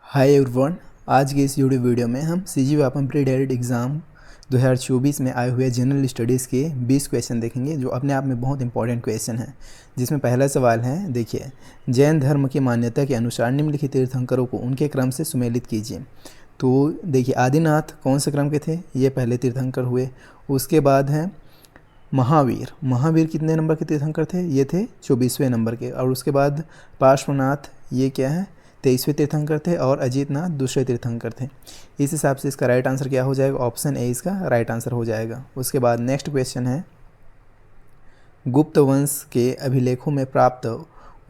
Hi everyone. आज के इस वीडियो में हम CG Vyapam pre direct exam 2024 में आए हुए जनरल स्टडीज़ के 20 क्वेश्चन देखेंगे जो अपने आप में बहुत इंपॉर्टेंट क्वेश्चन है। जिसमें पहला सवाल है, देखिए, जैन धर्म की मान्यता के अनुसार निम्नलिखित तीर्थंकरों को उनके क्रम से सुमेलित कीजिए। तो देखिए, आदिनाथ कौन से क्रम के थे? ये पहले तीर्थंकर हुए। उसके बाद हैं महावीर। महावीर कितने नंबर के तीर्थंकर थे? ये थे 24वें नंबर के। और उसके बाद पार्श्वनाथ, ये क्या है? 23वें तीर्थंकर थे। और अजीतनाथ दूसरे तीर्थंकर थे। इस हिसाब से इसका राइट आंसर क्या हो जाएगा? ऑप्शन ए इसका राइट आंसर हो जाएगा। उसके बाद नेक्स्ट क्वेश्चन है, गुप्त वंश के अभिलेखों में प्राप्त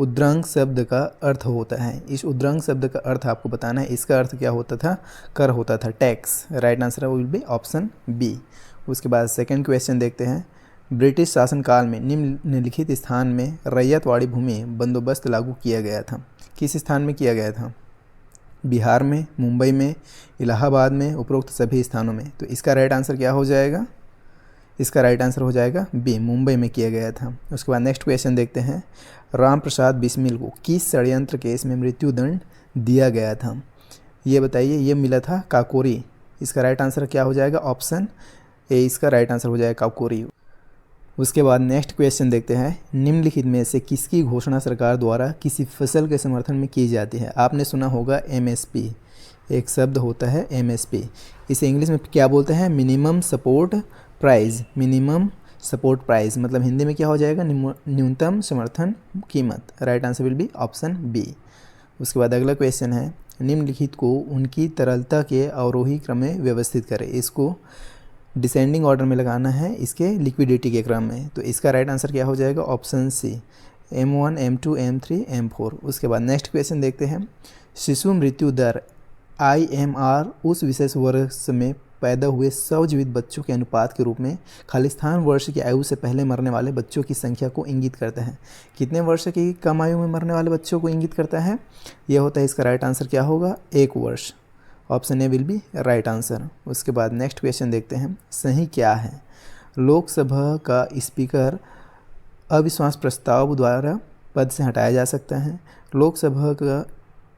उद्रंग शब्द का अर्थ होता है। इस उद्रंग शब्द का अर्थ आपको बताना है। इसका अर्थ क्या होता था? कर होता था, tax. Right answer will be option B. उसके बाद सेकंड क्वेश्चन देखते हैं, ब्रिटिश शासनकाल में निम्नलिखित स्थान में रैयतवाड़ी भूमि बंदोबस्त लागू किया गया था। किस स्थान में किया गया था? बिहार में, मुंबई में, इलाहाबाद में, उपरोक्त सभी स्थानों में। तो इसका राइट आंसर क्या हो जाएगा? इसका राइट आंसर हो जाएगा बी, मुंबई में किया गया था। उसके बाद नेक्स्ट क्वेश्चन देखते हैं, राम प्रसाद बिस्मिल को किस षड्यंत्र केस में मृत्युदंड दिया गया था? ये बताइए। ये मिला था काकोरी। इसका राइट आंसर क्या हो जाएगा? ऑप्शन ए इसका राइट आंसर हो जाएगा, काकोरी। उसके बाद नेक्स्ट क्वेश्चन देखते हैं, निम्नलिखित में से किसकी घोषणा सरकार द्वारा किसी फसल के समर्थन में की जाती है? आपने सुना होगा एमएसपी, एक शब्द होता है एमएसपी। इसे इंग्लिश में क्या बोलते हैं? Minimum support price. Minimum support price मतलब हिंदी में क्या हो जाएगा? न्यूनतम समर्थन कीमत। Right answer will be option B. उसके बाद अगला क्वेश्चन है, निम्नलिखित को उनकी तरलता के अवरोही क्रम में व्यवस्थित करें। इसको डिसेंडिंग ऑर्डर में लगाना है, इसके लिक्विडिटी के क्रम में। तो इसका राइट आंसर क्या हो जाएगा? Option C, M1, M2, M3, M4। उसके बाद नेक्स्ट क्वेश्चन देखते हैं, शिशु मृत्यु दर IMR उस विशेष वर्ष में पैदा हुए स्वजीवित बच्चों के अनुपात के रूप में खालिस्तान वर्ष की आयु से पहले मरने वाले बच्चों की संख्या को इंगित करता है। कितने वर्ष की कम आयु में मरने वाले बच्चों को इंगित करता है? यह होता है, इसका राइट आंसर क्या होगा? 1 वर्ष। Option A will be right answer. उसके बाद नेक्स्ट क्वेश्चन देखते हैं, सही क्या है? लोकसभा का स्पीकर अविश्वास प्रस्ताव द्वारा पद से हटाया जा सकता है। लोकसभा का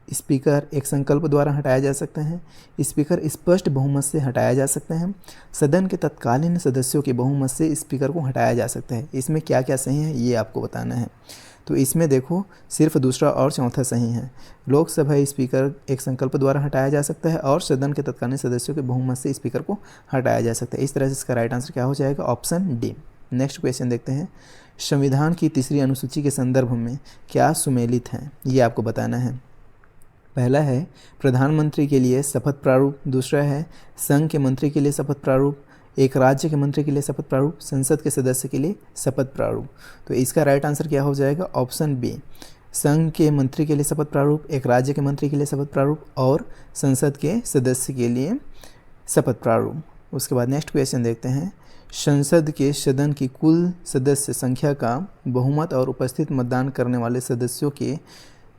स्पीकर एक संकल्प द्वारा हटाया जा सकता है। स्पीकर स्पष्ट बहुमत से हटाया जा सकता है। सदन के तत्कालीन सदस्यों के बहुमत से स्पीकर को हटाया जा सकता है। इसमें क्या क्या सही है ये आपको बताना है। तो इसमें देखो, सिर्फ दूसरा और चौथा सही है। लोकसभा स्पीकर एक संकल्प द्वारा हटाया जा सकता है और सदन के तत्कालीन सदस्यों के बहुमत से स्पीकर को हटाया जा सकता है। इस तरह से इसका राइट आंसर क्या हो जाएगा? Option D. नेक्स्ट क्वेश्चन देखते हैं, संविधान की तीसरी अनुसूची के संदर्भ में क्या सुमेलित है? ये आपको बताना है। पहला है प्रधानमंत्री के लिए शपथ प्रारूप, दूसरा है संघ के मंत्री के लिए शपथ प्रारूप, एक राज्य के मंत्री के लिए शपथ प्रारूप, संसद के सदस्य के लिए शपथ प्रारूप। तो इसका राइट आंसर क्या हो जाएगा? ऑप्शन बी, संघ के मंत्री के लिए शपथ प्रारूप, एक राज्य के मंत्री के लिए शपथ प्रारूप और संसद के सदस्य के लिए शपथ प्रारूप। उसके बाद नेक्स्ट क्वेश्चन देखते हैं, संसद के सदन की कुल सदस्य संख्या का बहुमत और उपस्थित मतदान करने वाले सदस्यों के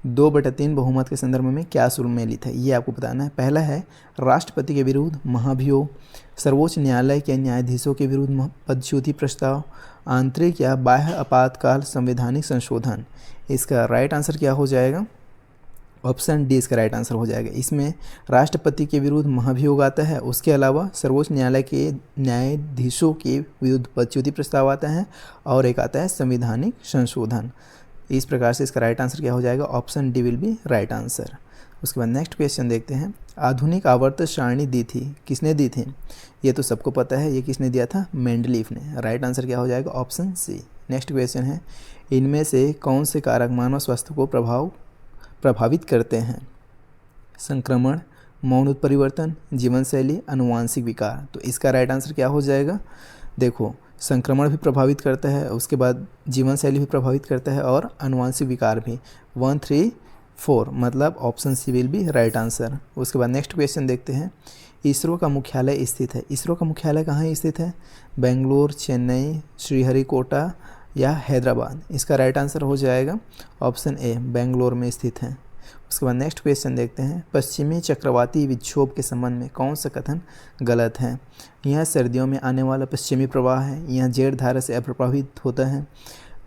2/3 बहुमत के संदर्भ में क्या सुमेलित है? ये आपको बताना है। पहला है राष्ट्रपति के विरुद्ध महाभियोग, सर्वोच्च न्यायालय के न्यायाधीशों के विरुद्ध पदच्युति प्रस्ताव, आंतरिक या बाह्य आपातकाल संवैधानिक संशोधन। इसका राइट आंसर क्या हो जाएगा? ऑप्शन डी इसका राइट आंसर हो जाएगा। इसमें राष्ट्रपति के विरुद्ध महाभियोग आता है, उसके अलावा सर्वोच्च न्यायालय के न्यायाधीशों के विरुद्ध पदच्युति प्रस्ताव आता है और एक आता है संवैधानिक संशोधन। इस प्रकार से इसका राइट आंसर क्या हो जाएगा? Option D will be right answer. उसके बाद नेक्स्ट क्वेश्चन देखते हैं, आधुनिक आवर्त सारणी दी थी, किसने दी थी? ये तो सबको पता है, ये किसने दिया था? मेंडलीफ ने। राइट आंसर क्या हो जाएगा? ऑप्शन सी। नेक्स्ट क्वेश्चन है, इनमें से कौन से कारक मानव स्वास्थ्य को प्रभावित करते हैं? संक्रमण, मौन उत्परिवर्तन, जीवन शैली, अनुवांशिक विकार। तो इसका राइट आंसर क्या हो जाएगा? देखो, संक्रमण भी प्रभावित करता है, उसके बाद जीवन शैली भी प्रभावित करता है और अनुवांशिक विकार भी। 1, 3, 4 मतलब option C will be right answer. उसके बाद नेक्स्ट क्वेश्चन देखते हैं, इसरो का मुख्यालय स्थित है। इसरो का मुख्यालय कहाँ स्थित है? बेंगलोर, चेन्नई, श्रीहरिकोटा या हैदराबाद। इसका राइट आंसर हो जाएगा ऑप्शन ए, बेंगलोर में स्थित है। उसके बाद नेक्स्ट क्वेश्चन देखते हैं, पश्चिमी चक्रवाती विक्षोभ के संबंध में कौन सा कथन गलत है? यह सर्दियों में आने वाला पश्चिमी प्रवाह है, यह जेठ धारा से अप्रभावित होता है,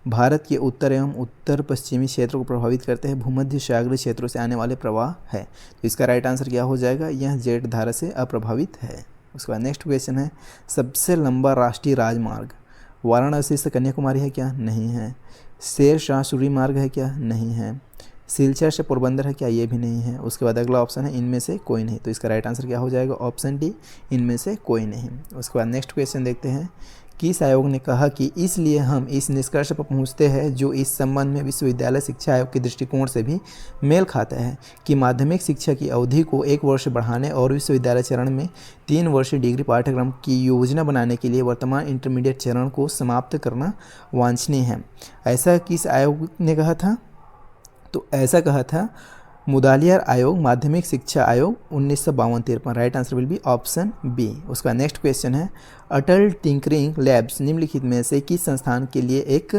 भारत के उत्तर एवं उत्तर पश्चिमी क्षेत्र को प्रभावित करते हैं भूमध्य सागरीय क्षेत्रों से आने वाले प्रवाह है। तो इसका राइट आंसर क्या हो जाएगा, यह जेट धारा से अप्रभावित है। उसके बाद नेक्स्ट क्वेश्चन है, सबसे लंबा राष्ट्रीय राजमार्ग वाराणसी से कन्याकुमारी है क्या, नहीं है। शेरशाह सूरी मार्ग है क्या, नहीं है। सिलचर से पोरबंदर है क्या, ये भी नहीं है। उसके बाद अगला ऑप्शन है, इनमें से कोई नहीं। तो इसका राइट आंसर क्या हो जाएगा, ऑप्शन डी, इनमें से कोई नहीं। उसके बाद नेक्स्ट क्वेश्चन देखते हैं, किस आयोग ने कहा कि इसलिए हम इस निष्कर्ष पर पहुंचते हैं जो इस संबंध में विश्वविद्यालय शिक्षा आयोग के दृष्टिकोण से भी मेल खाता है कि माध्यमिक शिक्षा की अवधि को 1 वर्ष बढ़ाने और विश्वविद्यालय चरण में 3 वर्षीय डिग्री पाठ्यक्रम की योजना बनाने के लिए वर्तमान इंटरमीडिएट चरण को समाप्त करना वांछनीय है। ऐसा किस आयोग ने कहा था, तो ऐसा कहा था मुदालियार आयोग, माध्यमिक शिक्षा आयोग 1952-53। Right answer will be option B. उसका नेक्स्ट क्वेश्चन है, अटल टिंकरिंग लैब्स निम्नलिखित में से किस संस्थान के लिए एक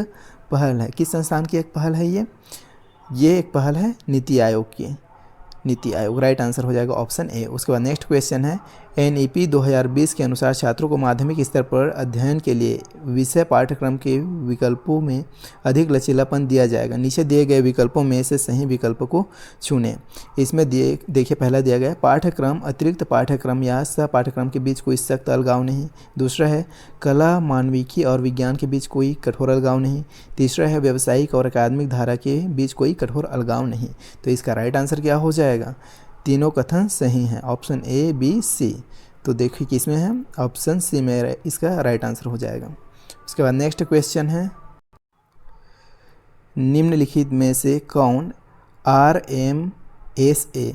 पहल है। किस संस्थान की एक पहल है ये एक पहल है नीति आयोग की, नीति आयोग। राइट आंसर हो जाएगा ऑप्शन ए। उसके बाद नेक्स्ट क्वेश्चन है, NEP 2020 के अनुसार छात्रों को माध्यमिक स्तर पर अध्ययन के लिए विषय पाठ्यक्रम के विकल्पों में अधिक लचीलापन दिया जाएगा। नीचे दिए गए विकल्पों में से सही विकल्प को चुनें। इसमें देखिए पहला दिया गया पाठ्यक्रम, अतिरिक्त पाठ्यक्रम या सह पाठ्यक्रम के बीच कोई सख्त अलगाव नहीं। दूसरा है कला, मानविकी और विज्ञान के बीच कोई कठोर अलगाव नहीं। तीसरा है व्यावसायिक और अकादमिक धारा के बीच कोई कठोर अलगाव नहीं। तो इसका राइट आंसर क्या हो जाएगा, तीनों कथन सही हैं, ऑप्शन ए, बी, सी। तो देखिए किसमें है, ऑप्शन सी में इसका राइट आंसर हो जाएगा। उसके बाद नेक्स्ट क्वेश्चन है, निम्नलिखित में से कौन RMSA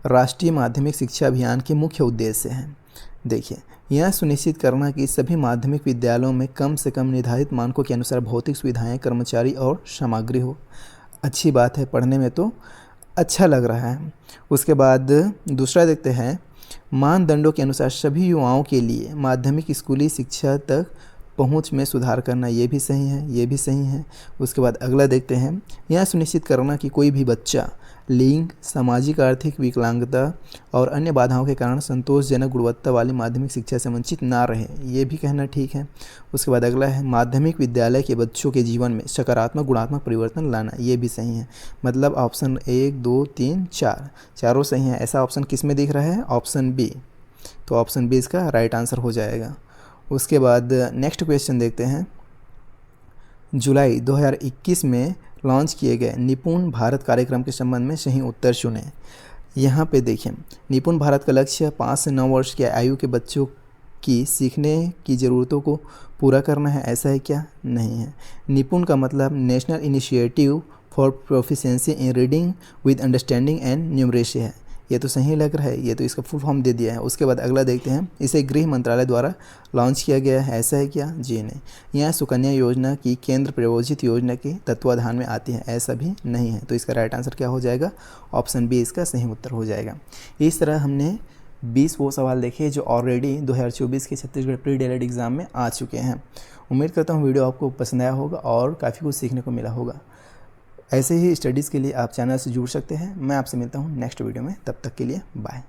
राष्ट्रीय माध्यमिक शिक्षा अभियान के मुख्य उद्देश्य है। देखिए, यह सुनिश्चित करना कि सभी माध्यमिक विद्यालयों में कम से कम निर्धारित मानकों के अनुसार भौतिक सुविधाएं, कर्मचारी और सामग्री हो। अच्छी बात है, पढ़ने में तो अच्छा लग रहा है। उसके बाद दूसरा देखते हैं, मानदंडों के अनुसार सभी युवाओं के लिए माध्यमिक स्कूली शिक्षा तक पहुंच में सुधार करना, ये भी सही है, ये भी सही है। उसके बाद अगला देखते हैं, यह सुनिश्चित करना कि कोई भी बच्चा लिंग, सामाजिक आर्थिक विकलांगता और अन्य बाधाओं के कारण संतोषजनक गुणवत्ता वाली माध्यमिक शिक्षा से वंचित ना रहे, ये भी कहना ठीक है। उसके बाद अगला है, माध्यमिक विद्यालय के बच्चों के जीवन में सकारात्मक गुणात्मक परिवर्तन लाना, ये भी सही है। मतलब ऑप्शन 1, 2, 3, 4 चारों सही हैं। ऐसा ऑप्शन किस में दिख रहा है, ऑप्शन बी। तो ऑप्शन बी इसका राइट आंसर हो जाएगा। उसके बाद नेक्स्ट क्वेश्चन देखते हैं, जुलाई 2021 में लॉन्च किए गए निपुण भारत कार्यक्रम के संबंध में सही उत्तर चुनें। यहाँ पे देखिए, निपुण भारत का लक्ष्य 5 से 9 वर्ष की आयु के बच्चों की सीखने की ज़रूरतों को पूरा करना है, ऐसा है क्या, नहीं है। निपुण का मतलब national initiative for proficiency in reading with understanding and numeracy है, ये तो सही लग रहा है, ये तो इसका फुल फॉर्म दे दिया है। उसके बाद अगला देखते हैं, इसे गृह मंत्रालय द्वारा लॉन्च किया गया है, ऐसा है क्या, जी नहीं। यह सुकन्या योजना की केंद्र प्रायोजित योजना के तत्वाधान में आती है, ऐसा भी नहीं है। तो इसका राइट आंसर क्या हो जाएगा, ऑप्शन बी इसका सही उत्तर हो जाएगा। इस तरह हमने 20 वो सवाल देखे जो ऑलरेडी 2024 के छत्तीसगढ़ प्री डीएलएड एग्ज़ाम में आ चुके हैं। उम्मीद करता हूँ वीडियो आपको पसंद आया होगा और काफ़ी कुछ सीखने को मिला होगा। ऐसे ही स्टडीज़ के लिए आप चैनल से जुड़ सकते हैं। मैं आपसे मिलता हूँ नेक्स्ट वीडियो में, तब तक के लिए बाय।